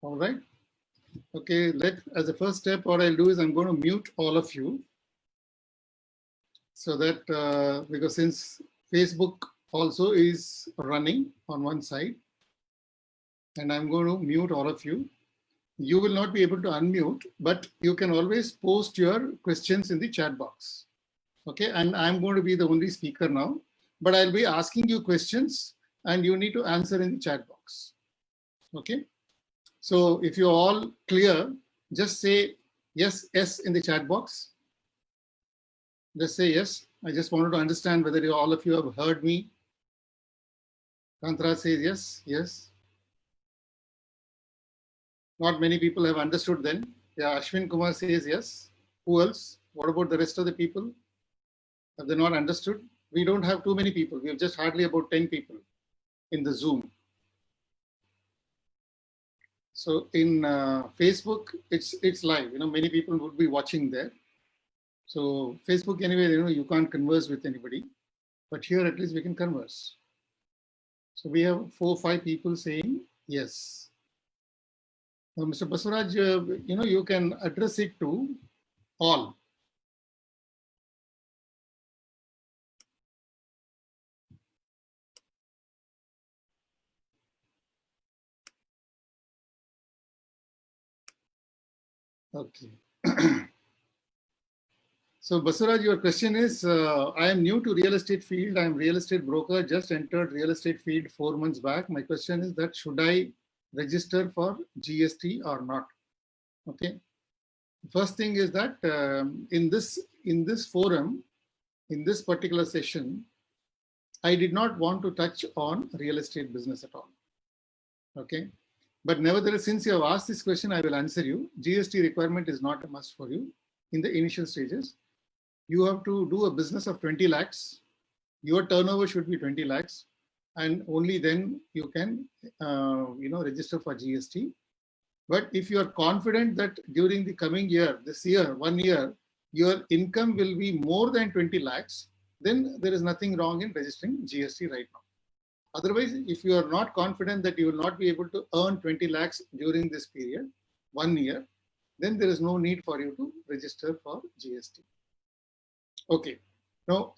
All right. Okay, as a first step, what I'll do is I'm going to mute all of you so that because since Facebook also is running on one side, and I'm going to mute all of you. You will not be able to unmute, but you can always post your questions in the chat box. Okay, and I'm going to be the only speaker now, but I'll be asking you questions and you need to answer in the chat box. Okay, so if you're all clear, just say yes in the chat box. Just say yes. I just wanted to understand whether all of you have heard me. Kantra says yes. Not many people have understood then. Yeah, Ashwin Kumar says yes. Who else? What about the rest of the people? Have they not understood? We don't have too many people. We have just hardly about 10 people in the Zoom. So in Facebook, it's live. Many people would be watching there. So Facebook anyway, you can't converse with anybody, but here at least we can converse. So we have 4 or 5 people saying yes. Now, Mr. Basuraj, you can address it to all. Okay. So Basuraj, your question is, I am new to real estate field. I am real estate broker, just entered real estate field 4 months back. My question is that should I register for GST or not? Okay. First thing is that in this forum, in this particular session, I did not want to touch on real estate business at all. Okay. But nevertheless, since you have asked this question, I will answer you. GST requirement is not a must for you in the initial stages. You have to do a business of 20 lakhs. Your turnover should be 20 lakhs. And only then you can, register for GST. But if you are confident that during the coming year, this year, 1 year, your income will be more than 20 lakhs, then there is nothing wrong in registering GST right now. Otherwise, if you are not confident that you will not be able to earn 20 lakhs during this period, 1 year, then there is no need for you to register for GST. Okay. Now,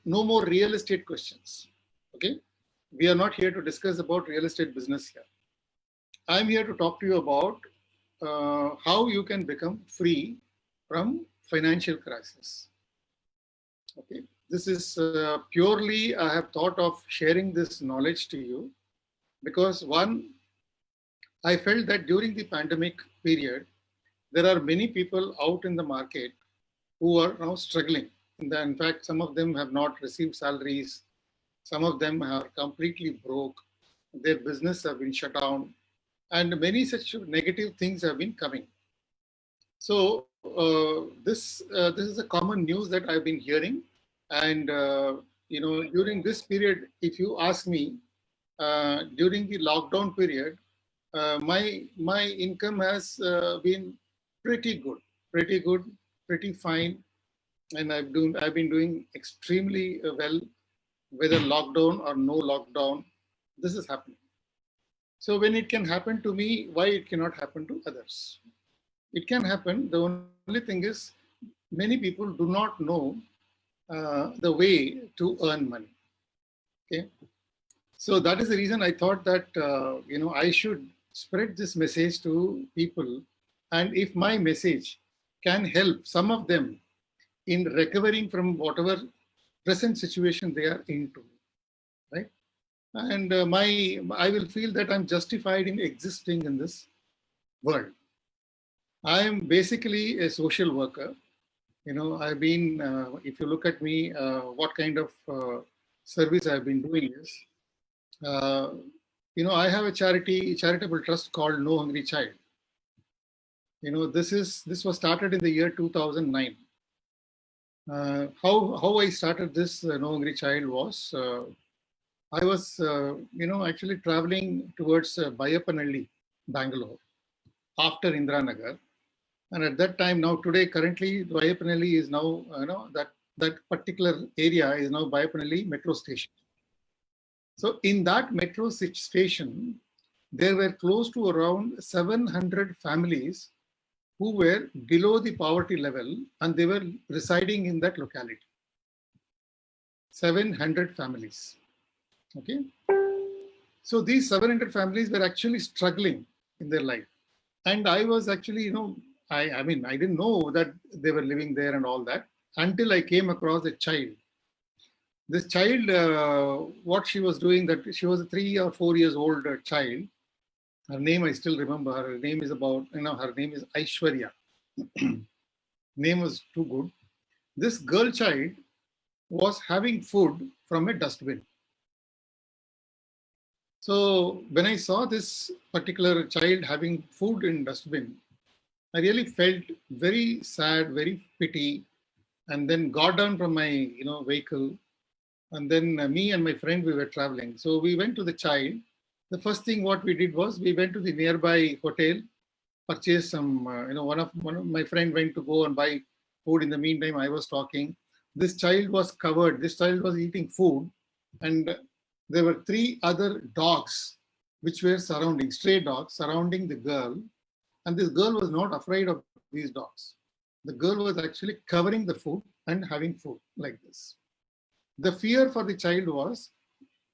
no more real estate questions. Okay. We are not here to discuss about real estate business here. I'm here to talk to you about how you can become free from financial crisis. Okay. This is purely, I have thought of sharing this knowledge to you because one, I felt that during the pandemic period, there are many people out in the market who are now struggling. In fact, some of them have not received salaries. Some of them are completely broke. Their business have been shut down. And many such negative things have been coming. So this is a common news that I've been hearing. And, during this period, if you ask me, during the lockdown period, my income has been pretty good, pretty fine. And I've been doing extremely well, whether lockdown or no lockdown, this is happening. So when it can happen to me, why it cannot happen to others? It can happen. The only thing is, many people do not know the way to earn money. Okay, so that is the reason I thought that I should spread this message to people, and if my message can help some of them in recovering from whatever present situation they are into, right? And I will feel that I'm justified in existing in this world. I am basically a social worker. I've been, if you look at me, what kind of service I've been doing is, I have a charitable trust called No Hungry Child. This was started in the year 2009. How I started this No Hungry Child was, I was, actually traveling towards Bayapanalli, Bangalore, after Indiranagar. And at that time, currently, Bayapanalli is now, that particular area is now Bayapanalli metro station. So in that metro station, there were close to around 700 families who were below the poverty level and they were residing in that locality. 700 families. Okay. So these 700 families were actually struggling in their life. And I was actually, I mean, I didn't know that they were living there and all that until I came across a child. This child, what she was doing, that she was a 3 or 4 years old child. Her name, I still remember. Her name is her name is Aishwarya. Name was too good. This girl child was having food from a dustbin. So when I saw this particular child having food in dustbin, I really felt very sad, very pity, and then got down from my vehicle, and then me and my friend, we were traveling. So we went to the child. The first thing what we did was we went to the nearby hotel, purchased some. One of my friend went to go and buy food. In the meantime, I was talking. This child was covered. This child was eating food, and there were 3 other dogs which were surrounding, stray dogs surrounding the girl. And this girl was not afraid of these dogs. The girl was actually covering the food and having food like this. The fear for the child was,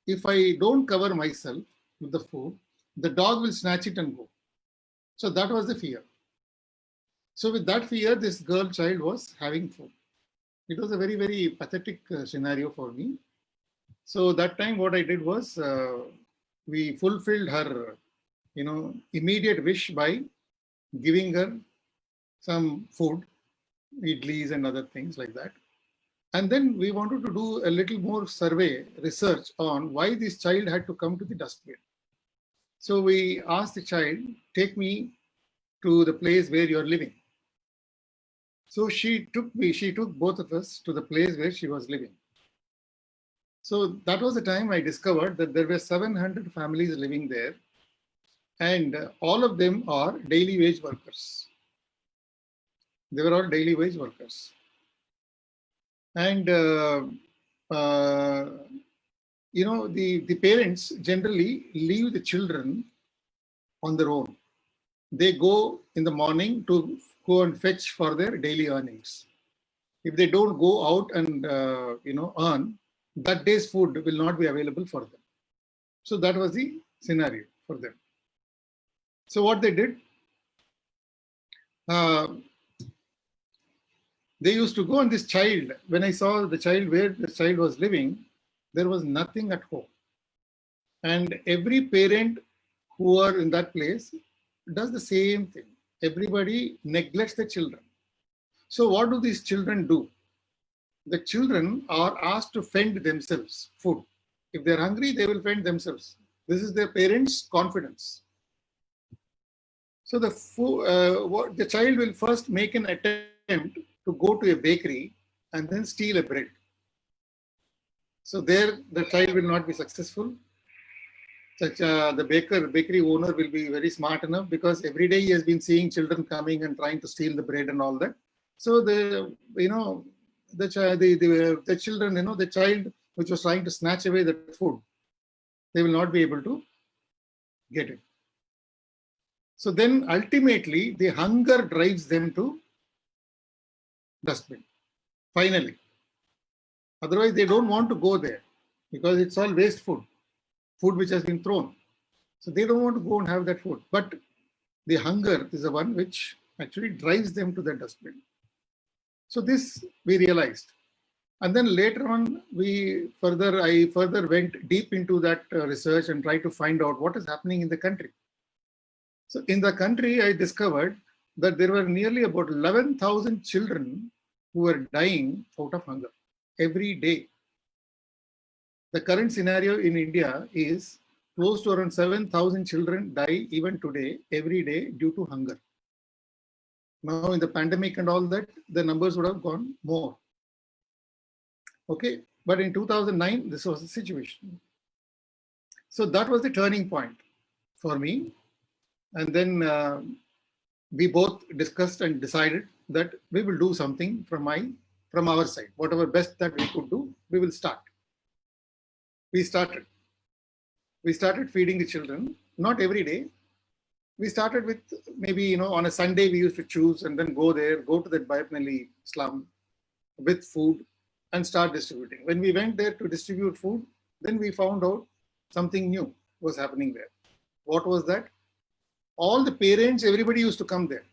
if I don't cover myself with the food, the dog will snatch it and go. So that was the fear. So with that fear, this girl child was having food. It was a very, very pathetic scenario for me. So that time what I did was, we fulfilled her, immediate wish by giving her some food, idlis and other things like that. And then we wanted to do a little more survey, research on why this child had to come to the dustbin. So we asked the child, take me to the place where you're living. So she took both of us to the place where she was living. So that was the time I discovered that there were 700 families living there, and all of them are daily wage workers. They were all daily wage workers. And, the parents generally leave the children on their own. They go in the morning to go and fetch for their daily earnings. If they don't go out and, earn, that day's food will not be available for them. So that was the scenario for them. So what they did, they used to go on this child. When I saw the child where the child was living, there was nothing at home. And every parent who are in that place does the same thing. Everybody neglects the children. So what do these children do? The children are asked to fend themselves food. If they're hungry, they will fend themselves. This is their parents' confidence. So the child will first make an attempt to go to a bakery and then steal a bread. So there the child will not be successful. The bakery owner will be very smart enough, because every day he has been seeing children coming and trying to steal the bread and all that. So the children, the child which was trying to snatch away the food, they will not be able to get it. So then ultimately the hunger drives them to dustbin, finally. Otherwise they don't want to go there, because it's all waste food which has been thrown. So they don't want to go and have that food. But the hunger is the one which actually drives them to the dustbin. So this we realized. And then later on, I further went deep into that research and tried to find out what is happening in the country. So in the country, I discovered that there were nearly about 11,000 children who were dying out of hunger every day. The current scenario in India is close to around 7,000 children die even today, every day, due to hunger. Now in the pandemic and all that, the numbers would have gone more. Okay, but in 2009, this was the situation. So that was the turning point for me. And then we both discussed and decided that we will do something from our side. Whatever best that we could do, we started feeding the children. not every day. We started with maybe, on a Sunday we used to choose and then go there, go to that Bayapnelli slum with food and start distributing. When we went there to distribute food, then we found out something new was happening there. What was that? All the parents, everybody used to come there.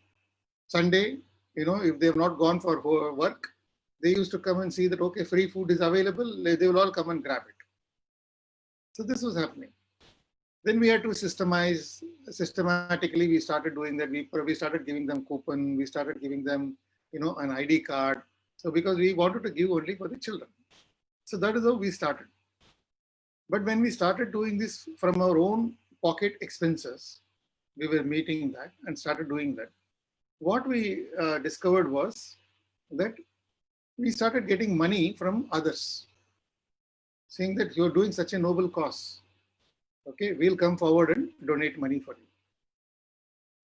Sunday, if they have not gone for work, they used to come and see that, okay, free food is available. They will all come and grab it. So this was happening. Then we had to systematically, we started doing that. We started giving them coupon. We started giving them, an ID card. So because we wanted to give only for the children. So that is how we started. But when we started doing this from our own pocket expenses, we were meeting that and started doing that. What we discovered was that we started getting money from others, saying that you're doing such a noble cause. Okay, we'll come forward and donate money for you.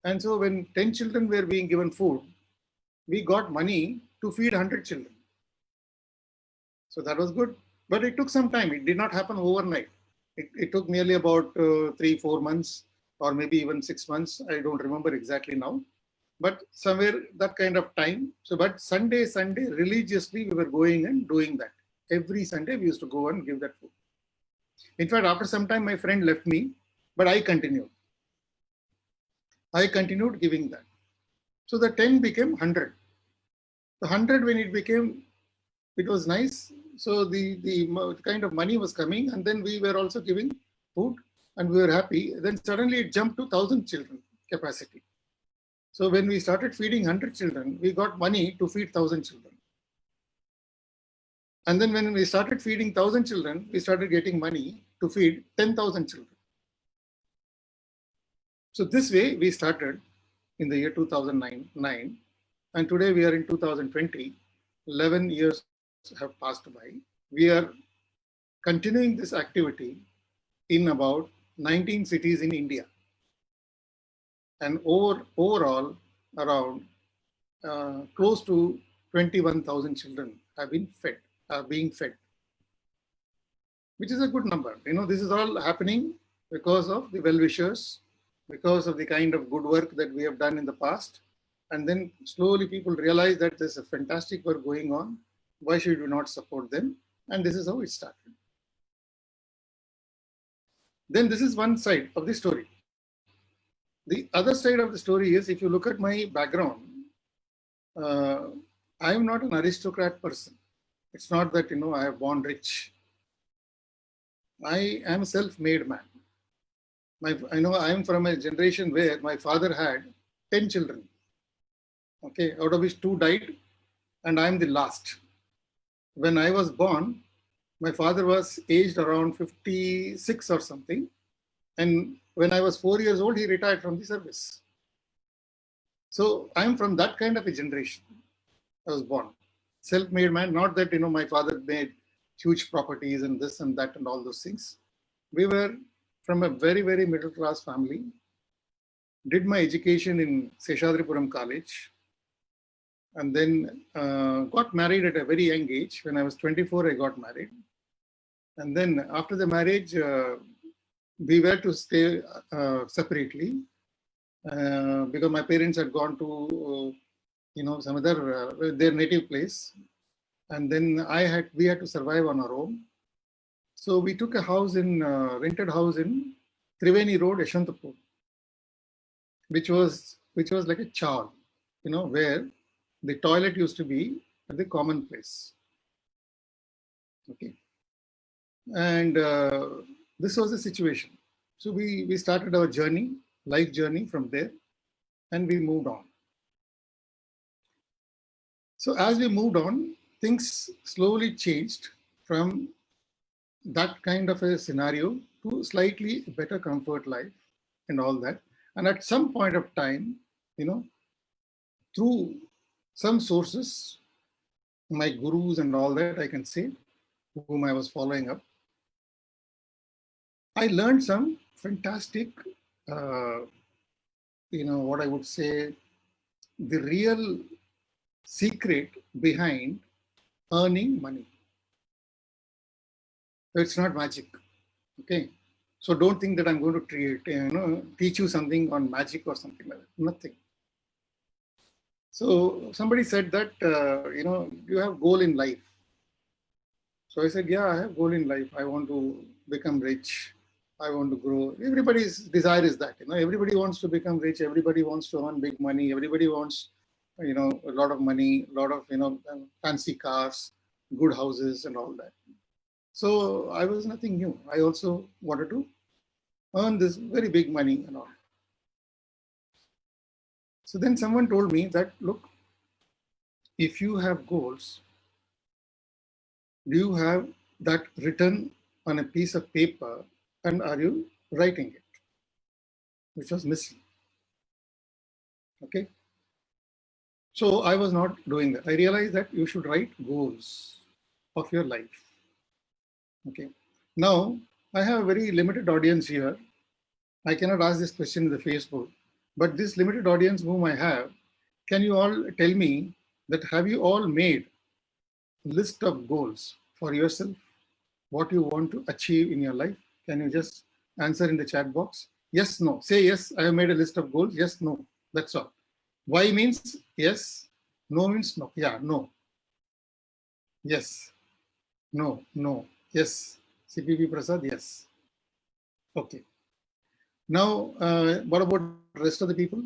And so when 10 children were being given food, we got money to feed 100 children. So that was good. But it took some time. It did not happen overnight. It took nearly about 3-4 months or maybe even 6 months. I don't remember exactly now. But somewhere that kind of time. So, but Sunday, religiously, we were going and doing that. Every Sunday, we used to go and give that food. In fact, after some time, my friend left me, but I continued. I continued giving that. So the 10 became 100. The 100, when it was nice. So the kind of money was coming, and then we were also giving food, and we were happy. Then suddenly it jumped to 1,000 children capacity. So when we started feeding 100 children, we got money to feed 1,000 children. And then when we started feeding 1,000 children, we started getting money to feed 10,000 children. So this way we started in the year 2009, and today we are in 2020. 11 years have passed by. We are continuing this activity in about 19 cities in India. And overall, around close to 21,000 children have been fed, are being fed, which is a good number. This is all happening because of the well-wishers, because of the kind of good work that we have done in the past. And then slowly people realize that there's a fantastic work going on. Why should we not support them? And this is how it started. Then this is one side of the story. The other side of the story is, if you look at my background, I am not an aristocrat person. It's not that, I have born rich. I am a self-made man. I am from a generation where my father had 10 children. Okay, out of which 2 died, and I am the last. When I was born, my father was aged around 56 or something. And when I was 4 years old, he retired from the service. So I'm from that kind of a generation. I was born. Self-made man, not that, my father made huge properties and this and that and all those things. We were from a very, very middle class family. Did my education in Seshadripuram College. And then got married at a very young age. When I was 24, I got married. And then after the marriage, we were to stay separately because my parents had gone to, some other, their native place. And then we had to survive on our own. So we took a house rented house in Triveni Road, Yeshwantapur, which was like a chawl, where the toilet used to be at the common place. Okay. And this was the situation. So we started our journey, life journey from there, and we moved on. So as we moved on, things slowly changed from that kind of a scenario to slightly better comfort life and all that. And at some point of time, through some sources, my gurus and all that, I can say, whom I was following up, I learned some fantastic, what I would say, the real secret behind earning money. So it's not magic, okay? So don't think that I'm going to teach you something on magic or something like that. Nothing. So somebody said that, you have goal in life. So I said, yeah, I have goal in life. I want to become rich. I want to grow. Everybody's desire is that, everybody wants to become rich. Everybody wants to earn big money. Everybody wants, a lot of money, a lot of, fancy cars, good houses and all that. So I was nothing new. I also wanted to earn this very big money and all. So then someone told me that, look, if you have goals, do you have that written on a piece of paper and are you writing it? Which was missing. Okay. So I was not doing that. I realized that you should write goals of your life. Okay. Now I have a very limited audience here. I cannot ask this question in the Facebook, but this limited audience whom I have, can you all tell me that have you all made a list of goals for yourself? What you want to achieve in your life? Can you just answer in the chat box? Yes, no. Say yes, I have made a list of goals. Yes, no. That's all. Why means yes, no means no. Yeah, no. Yes, no, no. Yes. CPP Prasad, yes. Okay. Now, what about the rest of the people?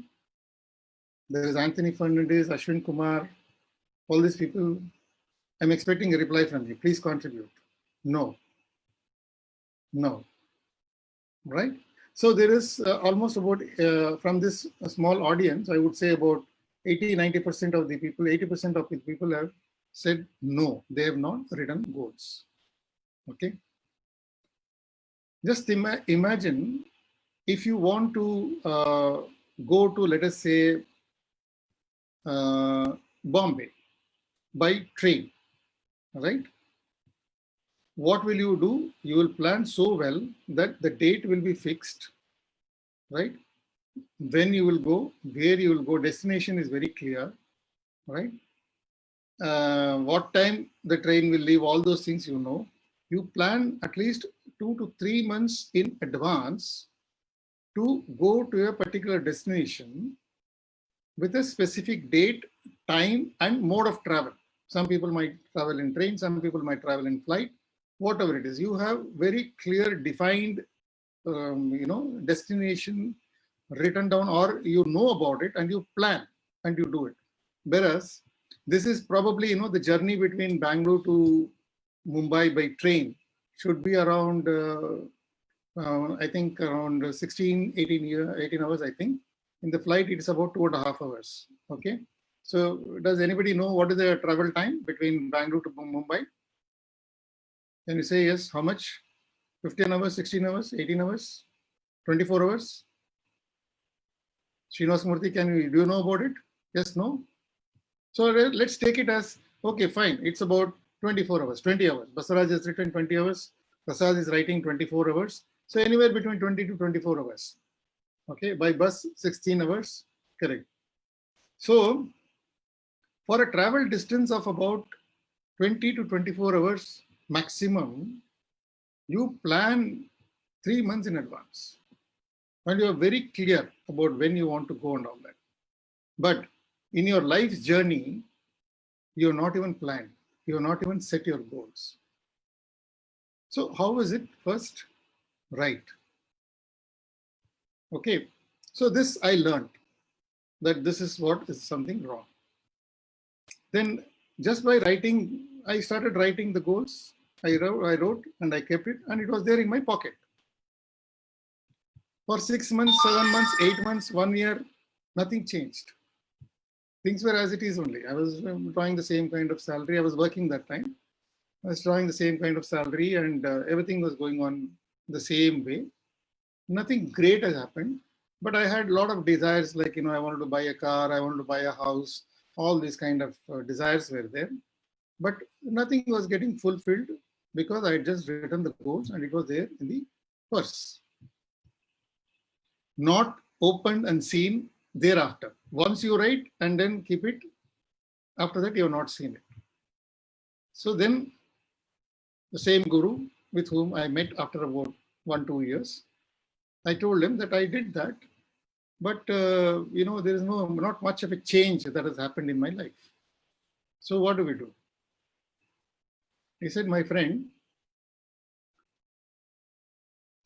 There is Anthony Fernandez, Ashwin Kumar, all these people. I'm expecting a reply from you. Please contribute. No. No. Right? So there is almost about, from this small audience, I would say about 80-90% of the people, 80% of the people have said no, they have not written goals. Okay. Just imagine if you want to go to, let us say, Bombay by train, right? What will you do? You will plan so well that the date will be fixed, right? When you will go, where you will go, destination is very clear, right? What time the train will leave, all those things you know. You plan at least 2 to 3 months in advance to go to a particular destination with a specific date, time, and mode of travel. Some people might travel in train, some people might travel in flight, whatever it is. You have very clear, defined, destination written down, or you know about it and you plan and you do it. Whereas this is probably, the journey between Bangalore to Mumbai by train should be around, I think around 16, 18 hours, I think. In the flight, it is about 2.5 hours. Okay. So does anybody know what is the travel time between Bangalore to Mumbai? Can you say yes? How much? 15 hours, 16 hours, 18 hours, 24 hours? Srinivas Murthy, do you know about it? Yes, no? So let's take it as, okay, fine. It's about 24 hours, 20 hours. Basaraj has written 20 hours. Prasad is writing 24 hours. So anywhere between 20 to 24 hours. Okay, by bus, 16 hours, correct. So for a travel distance of about 20 to 24 hours maximum, you plan 3 months in advance. And you are very clear about when you want to go and all that. But in your life's journey, you're not even planned. You're not even set your goals. So how is it? First, write. Okay. So this I learned that this is what is something wrong. Then just by writing, I started writing the goals. I wrote and I kept it, and it was there in my pocket. For 6 months, 7 months, 8 months, 1 year, nothing changed. Things were as it is only. I was drawing the same kind of salary. I was working that time. I was drawing the same kind of salary, and everything was going on the same way. Nothing great has happened, but I had a lot of desires, like, I wanted to buy a car, I wanted to buy a house, all these kind of desires were there. But nothing was getting fulfilled because I had just written the goals and it was there in the purse. Not opened and seen thereafter. Once you write and then keep it, after that you have not seen it. So then the same guru with whom I met after about 1-2 years. I told him that I did that, but there is not much of a change that has happened in my life. So what do we do? He said, my friend,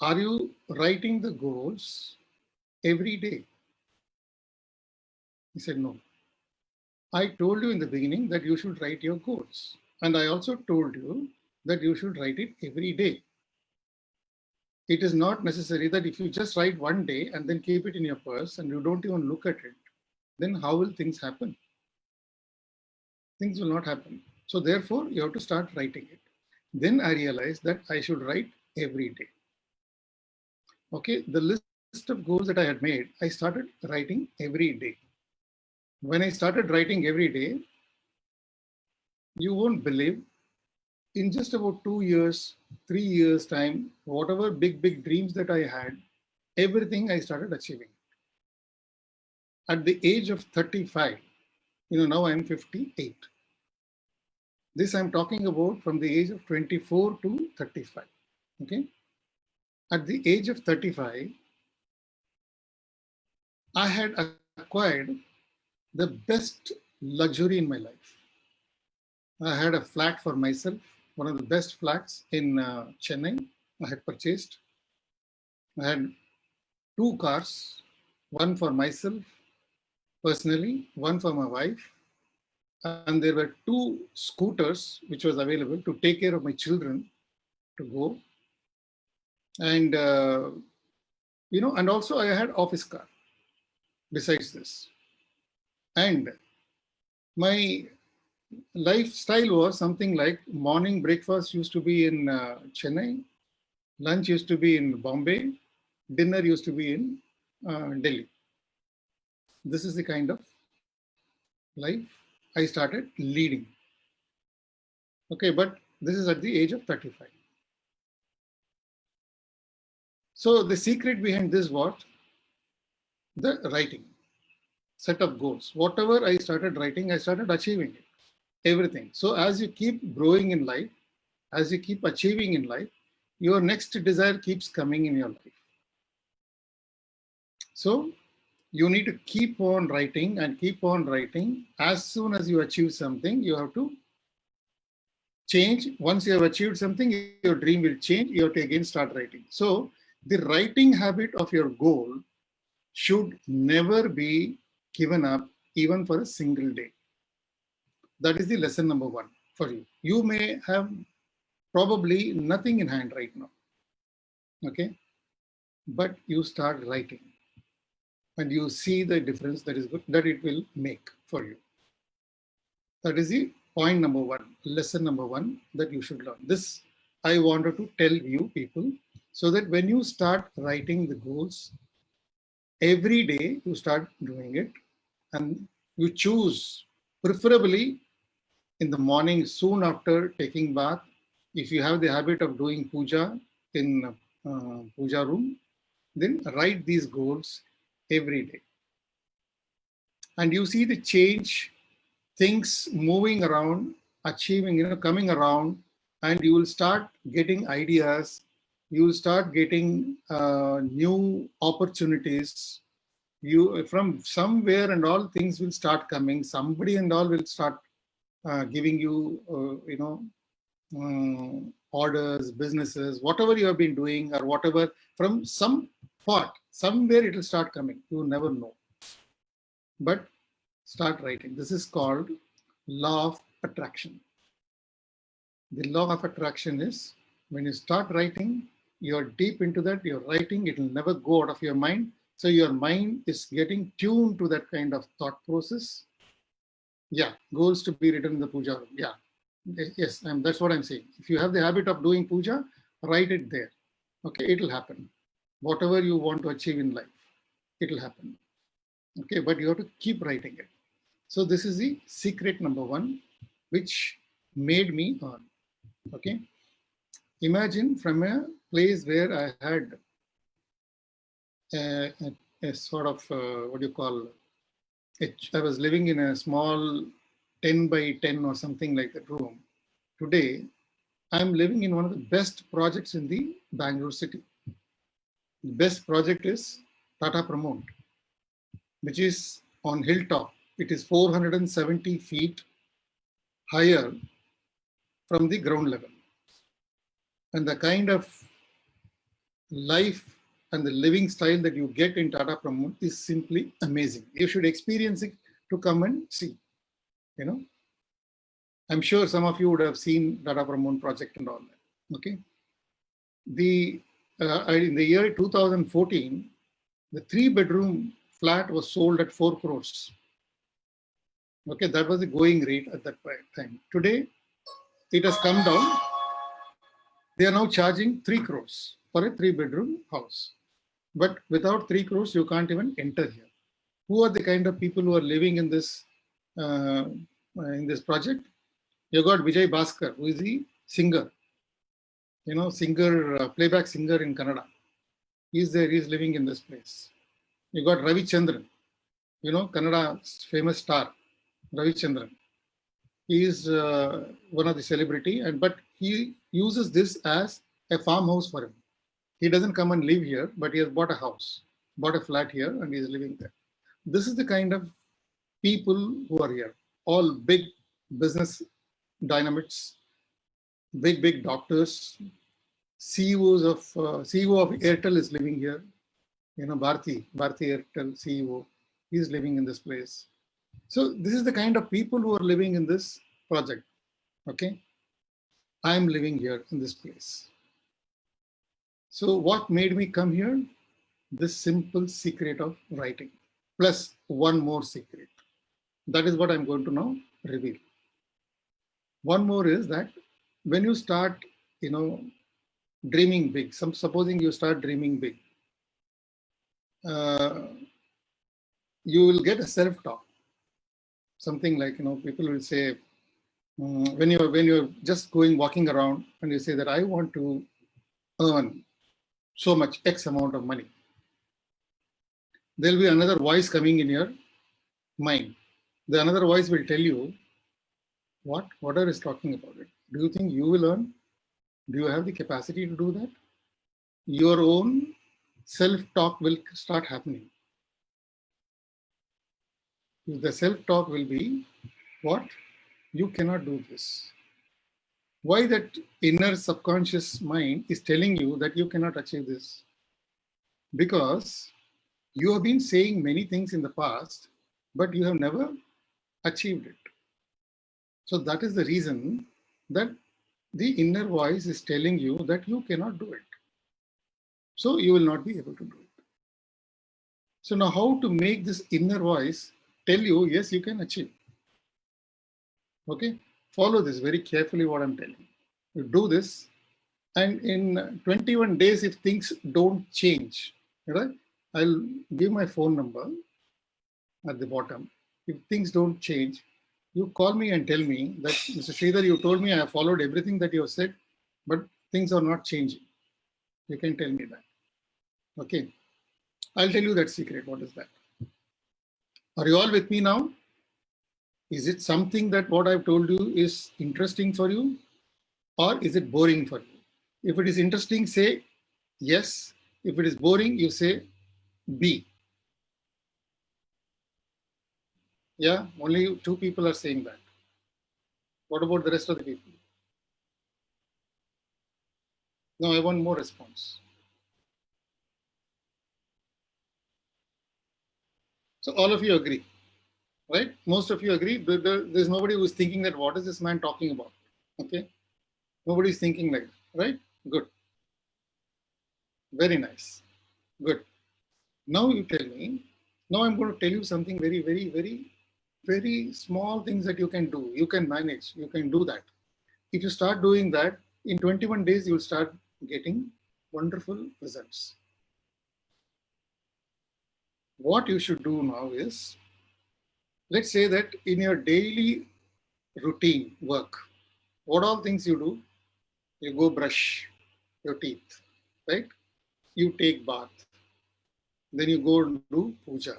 are you writing the goals every day? He said, no. I told you in the beginning that you should write your goals. And I also told you that you should write it every day. It is not necessary that if you just write one day and then keep it in your purse and you don't even look at it, then how will things happen? Things will not happen. So therefore, you have to start writing it. Then I realized that I should write every day. Okay, the list of goals that I had made, I started writing every day. When I started writing every day, you won't believe, in just about 2 years, 3 years time, whatever big dreams that I had, everything I started achieving. At the age of 35, now I'm 58. This I'm talking about from the age of 24 to 35. Okay. At the age of 35, I had acquired the best luxury in my life. I had a flat for myself, one of the best flats in Chennai. I had purchased. I had 2 cars, one for myself personally, one for my wife, and there were 2 scooters which was available to take care of my children to go. And and also I had office car besides this. And my lifestyle was something like morning breakfast used to be in Chennai, lunch used to be in Bombay, dinner used to be in Delhi. This is the kind of life I started leading. Okay, but this is at the age of 35. So the secret behind this was the writing, set of goals. Whatever I started writing, I started achieving it, everything. So as you keep growing in life, as you keep achieving in life, your next desire keeps coming in your life. So you need to keep on writing and keep on writing. As soon as you achieve something, you have to change. Once you have achieved something, your dream will change. You have to again start writing. So the writing habit of your goal should never be given up even for a single day. That is the lesson number 1 for you. You may have probably nothing in hand right now. Okay. But you start writing and you see the difference that it will make for you. That is the point number 1, lesson number 1 that you should learn. This I wanted to tell you people so that when you start writing the goals, every day you start doing it and you choose, preferably in the morning soon after taking bath. If you have the habit of doing puja in puja room, then write these goals every day. And you see the change, things moving around, achieving, coming around, and you will start getting ideas. You will start getting new opportunities. You from somewhere and all things will start coming. Somebody and all will start giving you, orders, businesses, whatever you have been doing or whatever, from some part, somewhere it will start coming. You will never know. But start writing. This is called law of attraction. The law of attraction is when you start writing, you're deep into that, you're writing, it will never go out of your mind. So your mind is getting tuned to that kind of thought process. Yeah, goals to be written in the puja room. Yeah, yes, that's what I'm saying. If you have the habit of doing puja, write it there. Okay, it will happen. Whatever you want to achieve in life, it will happen. Okay, but you have to keep writing it. So this is the secret number 1, which made me earn. Okay, imagine from a place where I had a sort of what do you call it? I was living in a small 10 by 10 or something like that room. Today, I'm living in one of the best projects in the Bangalore city. The best project is Tata Pramont, which is on hilltop. It is 470 feet higher from the ground level. And the kind of life and the living style that you get in Tata Pramont is simply amazing. You should experience it to come and see. You know, I'm sure some of you would have seen Tata Pramont project and all that. Okay. In the year 2014, the 3-bedroom flat was sold at 4 crores. Okay, that was the going rate at that time. Today, it has come down. They are now charging 3 crores for a 3-bedroom house. But without 3 crores, you can't even enter here. Who are the kind of people who are living in this project? You got Vijay Bhaskar, who is the singer, playback singer in Kannada. He's there, he's living in this place. You got Ravi Chandran, Kannada's famous star, Ravi Chandran. He is one of the celebrity, but he uses this as a farmhouse for him. He doesn't come and live here, but he has bought a house, bought a flat here, and he is living there. This is the kind of people who are here. All big business dynamics, big doctors, CEO of Airtel is living here. Bharti Airtel CEO, he is living in this place. So this is the kind of people who are living in this project. Okay, I'm living here in this place. So what made me come here? This simple secret of writing, plus one more secret. That is what I'm going to now reveal. One more is that when you start, dreaming big, supposing you start dreaming big, you will get a self-talk. Something like, people will say, when you're just walking around and you say that I want to earn so much X amount of money, there'll be another voice coming in your mind. The another voice will tell you, what are you talking about it? Do you think you will earn? Do you have the capacity to do that? Your own self-talk will start happening. The self-talk will be, what? You cannot do this. Why that inner subconscious mind is telling you that you cannot achieve this? Because you have been saying many things in the past, but you have never achieved it. So that is the reason that the inner voice is telling you that you cannot do it. So you will not be able to do it. So now how to make this inner voice tell you, yes, you can achieve. Okay, follow this very carefully what I'm telling you. You do this, and in 21 days, if things don't change, right, I'll give my phone number at the bottom. If things don't change, you call me and tell me that, Mr. Sridhar, you told me I have followed everything that you have said, but things are not changing. You can tell me that. Okay, I'll tell you that secret. What is that? Are you all with me now? Is it something that what I've told you is interesting for you, or is it boring for you? If it is interesting, say yes. If it is boring, you say B. Yeah, only 2 people are saying that. What about the rest of the people? No, I want more response. So all of you agree, right? Most of you agree. There's nobody who's thinking that what is this man talking about? Okay, nobody's thinking like that, right? Good. Very nice. Good. Now you tell me. Now I'm going to tell you something very, very, very, very small things that you can do. You can manage. You can do that. If you start doing that, in 21 days, you'll start getting wonderful results. What you should do now is, let's say that in your daily routine work, what all things you do? You go brush your teeth, right? You take bath. Then you go and do puja.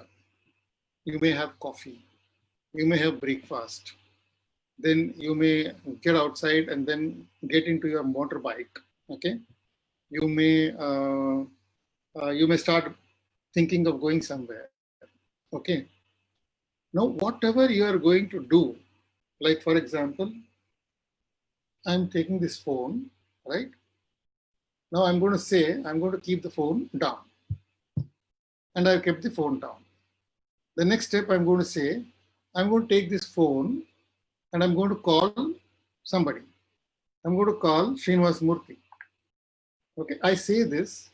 You may have coffee. You may have breakfast. Then you may get outside and then get into your motorbike. Okay. You may you may start thinking of going somewhere. Okay. Now, whatever you are going to do, like for example, I'm taking this phone, right? Now I'm going to say, I'm going to keep the phone down. And I've kept the phone down. The next step I'm going to say, I'm going to take this phone and I'm going to call somebody. I'm going to call Srinivas Murthy. Okay, I say this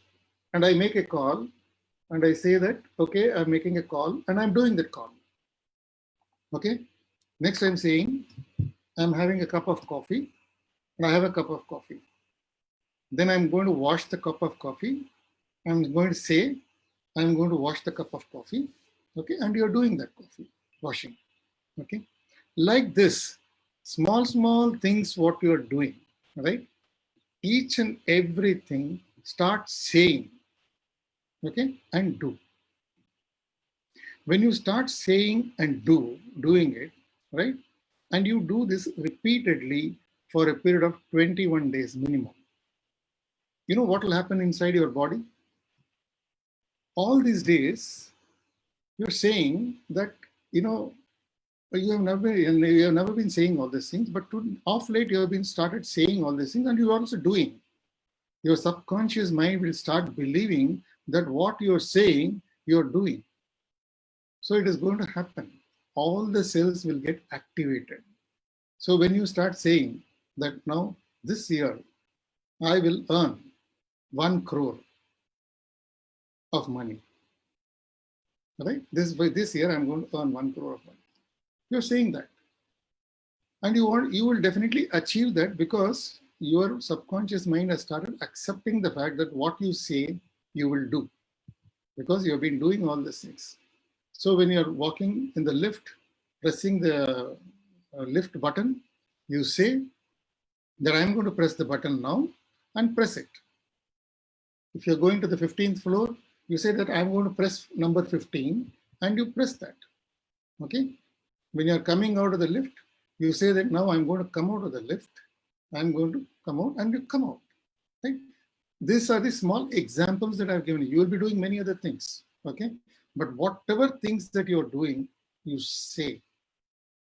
and I make a call and I say that, okay, I'm making a call and I'm doing that call. Okay, next I'm saying, I'm having a cup of coffee and I have a cup of coffee. Then I'm going to wash the cup of coffee. I'm going to say, I'm going to wash the cup of coffee. Okay, and you're doing that coffee washing. Okay, like this, small things what you're doing, right? Each and everything start saying, okay, and do. When you start saying and doing it, right? And you do this repeatedly for a period of 21 days minimum. You know what will happen inside your body? All these days, you're saying that, you know, you have never been saying all these things, but off late you have been started saying all these things and you're also doing. Your subconscious mind will start believing that what you're saying, you're doing. So it is going to happen. All the cells will get activated. So when you start saying that now this year I will earn 1 crore of money, right? This year I'm going to earn 1 crore of money. You're saying that. And you will definitely achieve that because your subconscious mind has started accepting the fact that what you say, you will do because you have been doing all these things. So when you're walking in the lift, pressing the lift button, you say that I'm going to press the button now and press it. If you're going to the 15th floor, you say that I'm going to press number 15 and you press that. Okay. When you're coming out of the lift, you say that now I'm going to come out of the lift. I'm going to come out and you come out. Right? These are the small examples that I've given you. You will be doing many other things. Okay. But whatever things that you're doing, you say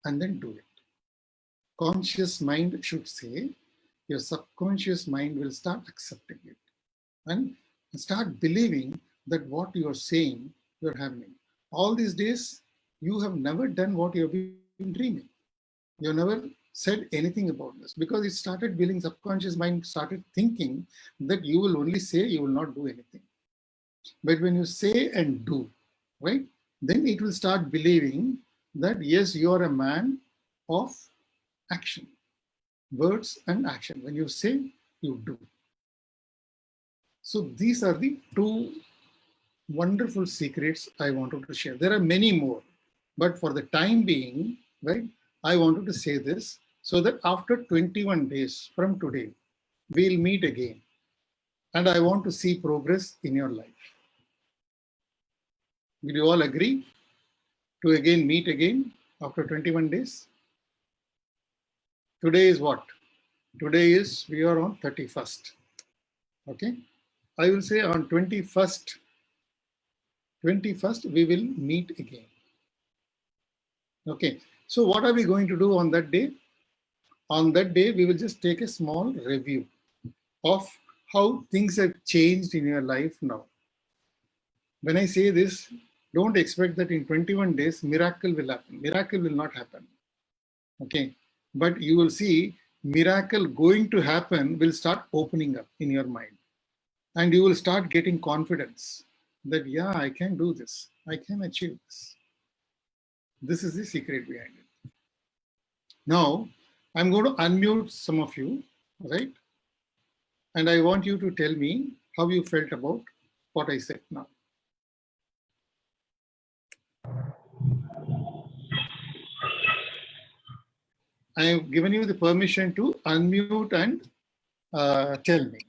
and then do it. Conscious mind should say, your subconscious mind will start accepting it and start believing that what you're saying, you're happening. All these days, you have never done what you've been dreaming. You never said anything about this because it started building, subconscious mind started thinking that you will only say, you will not do anything. But when you say and do, right, then it will start believing that yes, you are a man of action, words and action. When you say, you do. So these are the two wonderful secrets I wanted to share. There are many more, but for the time being, right, I wanted to say this so that after 21 days from today, we'll meet again. And I want to see progress in your life. Will you all agree to again meet again after 21 days? Today is what? Today is, we are on 31st. Okay. I will say on 21st, we will meet again. Okay. So what are we going to do on that day? On that day, we will just take a small review of how things have changed in your life now. When I say this, don't expect that in 21 days, miracle will happen. Miracle will not happen. Okay. But you will see miracle going to happen will start opening up in your mind. And you will start getting confidence that, yeah, I can do this. I can achieve this. This is the secret behind it. Now, I'm going to unmute some of you, right? And I want you to tell me how you felt about what I said now. I have given you the permission to unmute and tell me.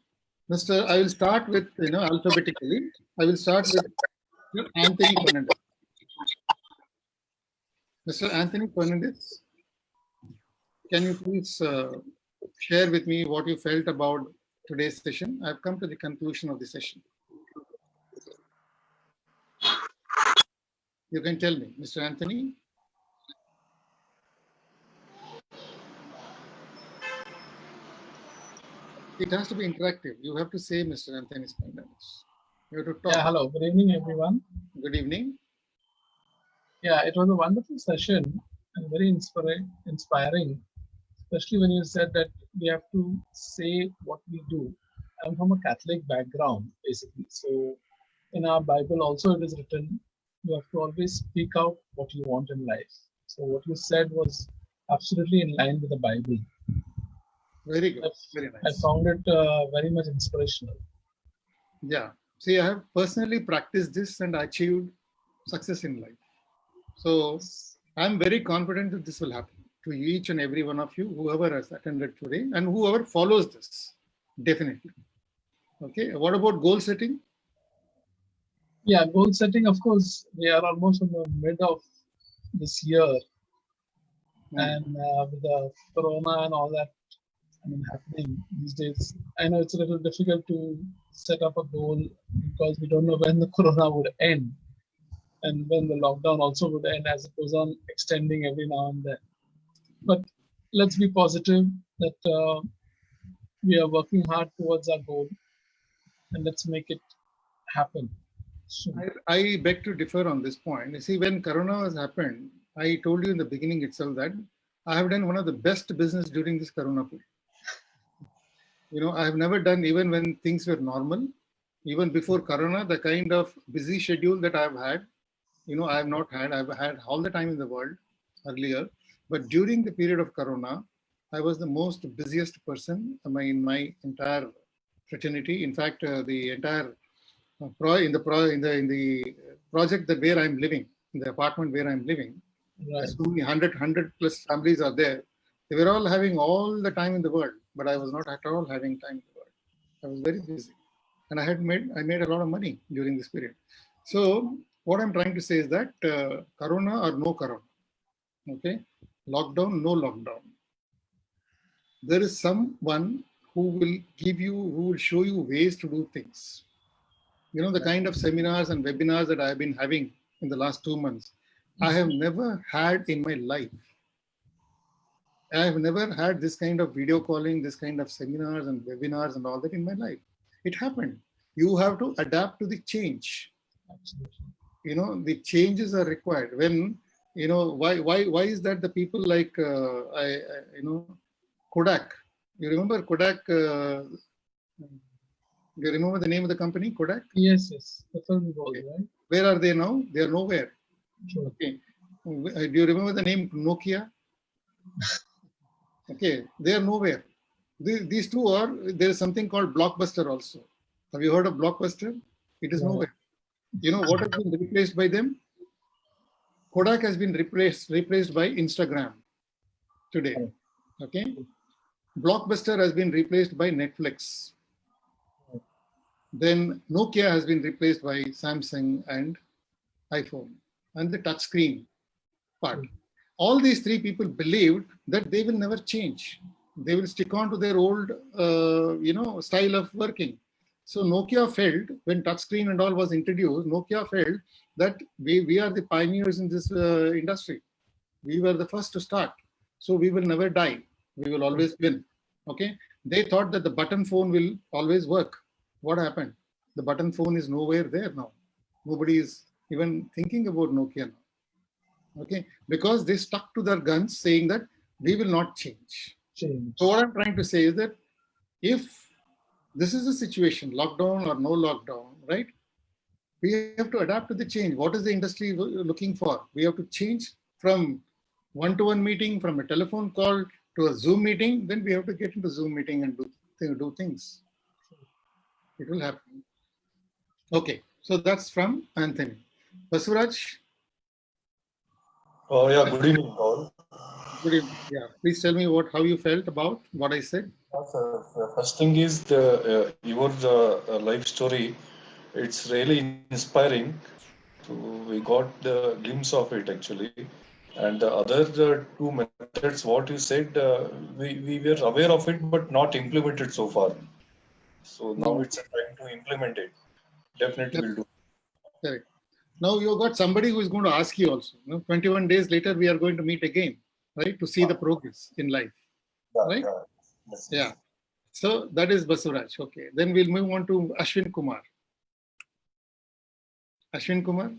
I will start with, alphabetically. I will start with Anthony Fernandez. Mr. Anthony Fernandez, can you please share with me what you felt about today's session? I've come to the conclusion of the session. You can tell me, Mr. Anthony. It has to be interactive. You have to say, Mr. Anthony Spandalis. You have to talk. Yeah, hello. Good evening, everyone. Good evening. Yeah, it was a wonderful session and very inspiring, especially when you said that we have to say what we do. I'm from a Catholic background, basically. So in our Bible also it is written, you have to always speak out what you want in life. So what you said was absolutely in line with the Bible. Very good. Very I nice. found it very much inspirational. Yeah. See, I have personally practiced this and achieved success in life. So I'm very confident that this will happen to each and every one of you, whoever has attended today and whoever follows this, definitely. Okay. What about goal setting? Yeah, goal setting, of course, we are almost in the mid of this year. And with the corona and all that happening these days, I know it's a little difficult to set up a goal because we don't know when the corona would end and when the lockdown also would end, as it goes on extending every now and then. But let's be positive that we are working hard towards our goal, and let's make it happen soon. I beg to differ on this point. You see, when corona has happened, I told you in the beginning itself that I have done one of the best business during this corona period. You know, I have never done, even when things were normal, even before corona, the kind of busy schedule that I've had, you know, I have not had. I've had all the time in the world earlier, but during the period of corona, I was the most busiest person in my entire fraternity. In fact, the entire in the project that where I'm living, in the apartment where I'm living, Right. so many 100 plus families are there. They were all having all the time in the world, but I was not at all having time in the world. I was very busy, and I made a lot of money during this period. So what I'm trying to say is that corona or no corona, okay, lockdown, no lockdown, there is someone who will who will show you ways to do things. You know, the kind of seminars and webinars that I've been having in the last 2 months, I have never had in my life. I have never had this kind of video calling, this kind of seminars and webinars and all that in my life. It happened. You have to adapt to the change. Absolutely. You know, the changes are required. When, you know, why is that the people like, you know, Kodak? You remember Kodak? You remember the name of the company, Kodak? Yes, yes. The film goal, Okay. right? Where are they now? They are nowhere. Sure. Okay. Do you remember the name Nokia? Okay, they are nowhere. These two are, there is something called Blockbuster also. Have you heard of Blockbuster? It is nowhere. You know what has been replaced by them? Kodak has been replaced by Instagram today. Okay. Blockbuster has been replaced by Netflix. Then Nokia has been replaced by Samsung and iPhone and the touchscreen part. All these three people believed that they will never change. They will stick on to their old, you know, style of working. So Nokia felt, when touchscreen and all was introduced, Nokia felt that we are the pioneers in this industry. We were the first to start. So we will never die. We will always win. Okay. They thought that the button phone will always work. What happened? The button phone is nowhere there now. Nobody is even thinking about Nokia now. Okay, because they stuck to their guns saying that we will not change. So what I'm trying to say is that if this is the situation, lockdown or no lockdown, right? We have to adapt to the change. What is the industry looking for? We have to change from one-to-one meeting, from a telephone call to a Zoom meeting. Then we have to get into Zoom meeting and do things. It will happen. Okay, so that's from Anthony. Basuraj. Oh yeah, good evening, Paul. Good evening. Yeah, please tell me how you felt about what I said. The first thing is your life story. It's really inspiring. So we got the glimpse of it actually, and the other two methods, what you said, we were aware of it but not implemented so far. So now it's a time to implement it. Definitely will do. Correct. Now you've got somebody who is going to ask you also. 21 days later, we are going to meet again, right? To see the progress in life, Yeah, right? yeah. Yes, Yeah. yes. So that is Basuraj. Okay. Then we'll move on to Ashwin Kumar. Ashwin Kumar,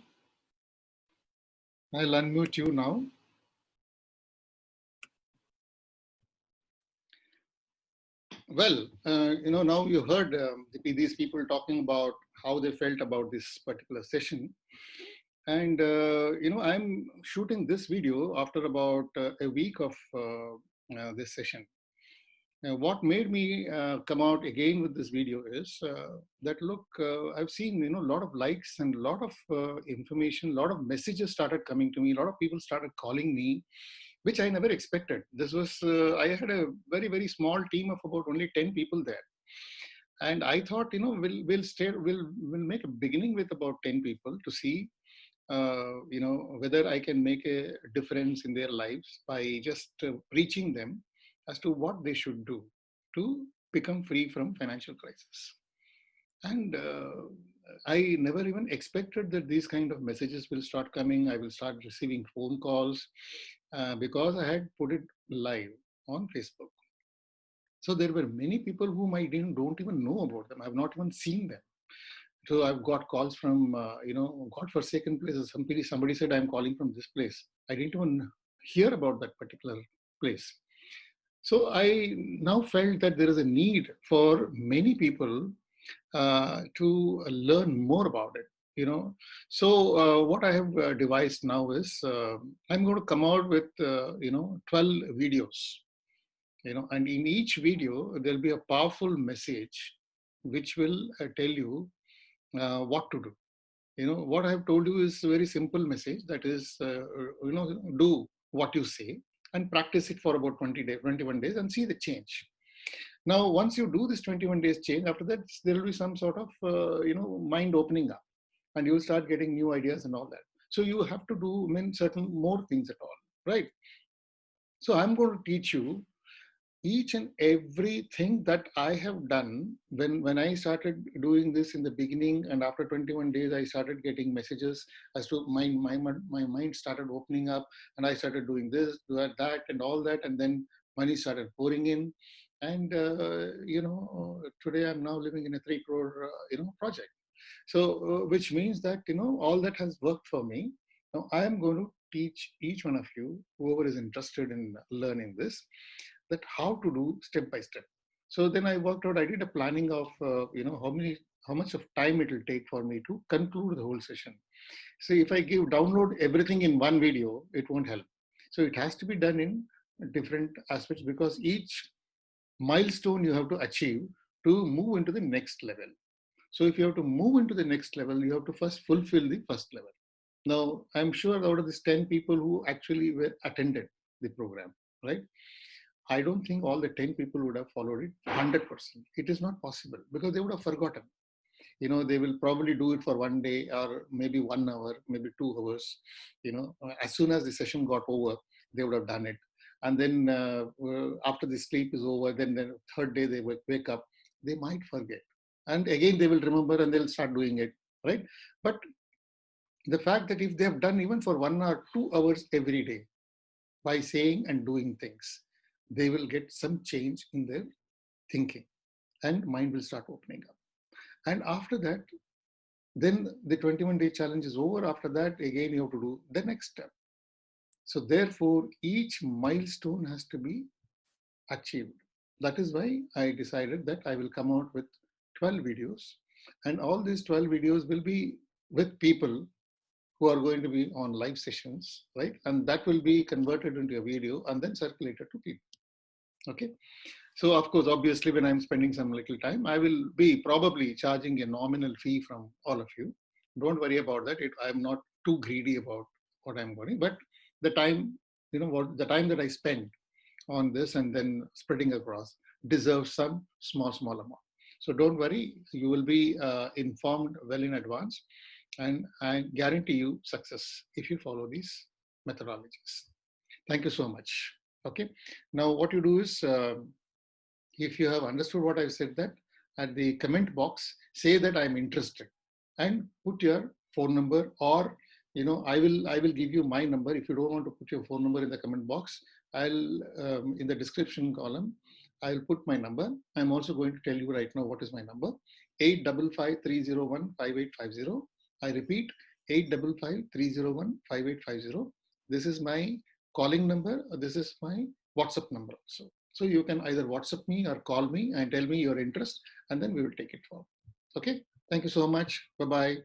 I'll unmute you now. Well, now you heard these people talking about how they felt about this particular session. And, I'm shooting this video after about a week of this session. What made me come out again with this video is that, look, I've seen, a lot of likes and a lot of information, a lot of messages started coming to me. A lot of people started calling me, which I never expected. This was, I had a very, very small team of about only 10 people there. And I thought, we'll make a beginning with about 10 people to see, whether I can make a difference in their lives by just reaching them as to what they should do to become free from financial crisis. And I never even expected that these kind of messages will start coming. I will start receiving phone calls because I had put it live on Facebook. So there were many people whom I don't even know about them. I've not even seen them. So I've got calls from, God-forsaken places. Somebody said, I'm calling from this place. I didn't even hear about that particular place. So I now felt that there is a need for many people to learn more about it. So what I have devised now is I'm going to come out with 12 videos, and in each video there'll be a powerful message which will tell you what to do. What I have told you is a very simple message, that is, do what you say and practice it for about 21 days and see the change. Now, once you do this 21 days change, after that, there will be some sort of, mind opening up, and you will start getting new ideas and all that. So you have to do certain more things at all, right? So I'm going to teach you each and everything that I have done when I started doing this in the beginning, and after 21 days, I started getting messages as to my mind started opening up, and I started doing this, that, and all that, and then money started pouring in, and today I'm now living in a 3 crore project. So which means that all that has worked for me. Now I am going to teach each one of you, whoever is interested in learning this, that how to do step by step. So then I worked out, I did a planning of, how much of time it will take for me to conclude the whole session. So if I download everything in one video, it won't help. So it has to be done in different aspects, because each milestone you have to achieve to move into the next level. So if you have to move into the next level, you have to first fulfill the first level. Now, I'm sure out of these 10 people who actually attended the program, right? I don't think all the 10 people would have followed it 100%. It is not possible because they would have forgotten. They will probably do it for one day or maybe 1 hour, maybe 2 hours. As soon as the session got over, they would have done it. And then after the sleep is over, then the third day they will wake up, they might forget. And again, they will remember and they'll start doing it, right? But the fact that if they have done even for 1 or 2 hours every day by saying and doing things, they will get some change in their thinking and mind will start opening up. And after that, then the 21-day challenge is over. After that, again, you have to do the next step. So therefore, each milestone has to be achieved. That is why I decided that I will come out with 12 videos, and all these 12 videos will be with people who are going to be on live sessions, right? And that will be converted into a video and then circulated to people. Okay. So of course, obviously, when I'm spending some little time, I will be probably charging a nominal fee from all of you. Don't worry about that. I'm not too greedy about what I'm doing, but the time, the time that I spend on this and then spreading across deserves some small amount. So don't worry, you will be informed well in advance, and I guarantee you success if you follow these methodologies. Thank you so much. Okay. Now what you do is, if you have understood what I've said, that at the comment box, say that I'm interested and put your phone number, or I will give you my number. If you don't want to put your phone number in the comment box, I'll in the description column, I'll put my number. I'm also going to tell you right now what is my number: 855-301-5850. I repeat, 855-301-5850. This is my calling number. This is my WhatsApp number. So you can either WhatsApp me or call me and tell me your interest, and then we will take it forward. Okay. Thank you so much. Bye-bye.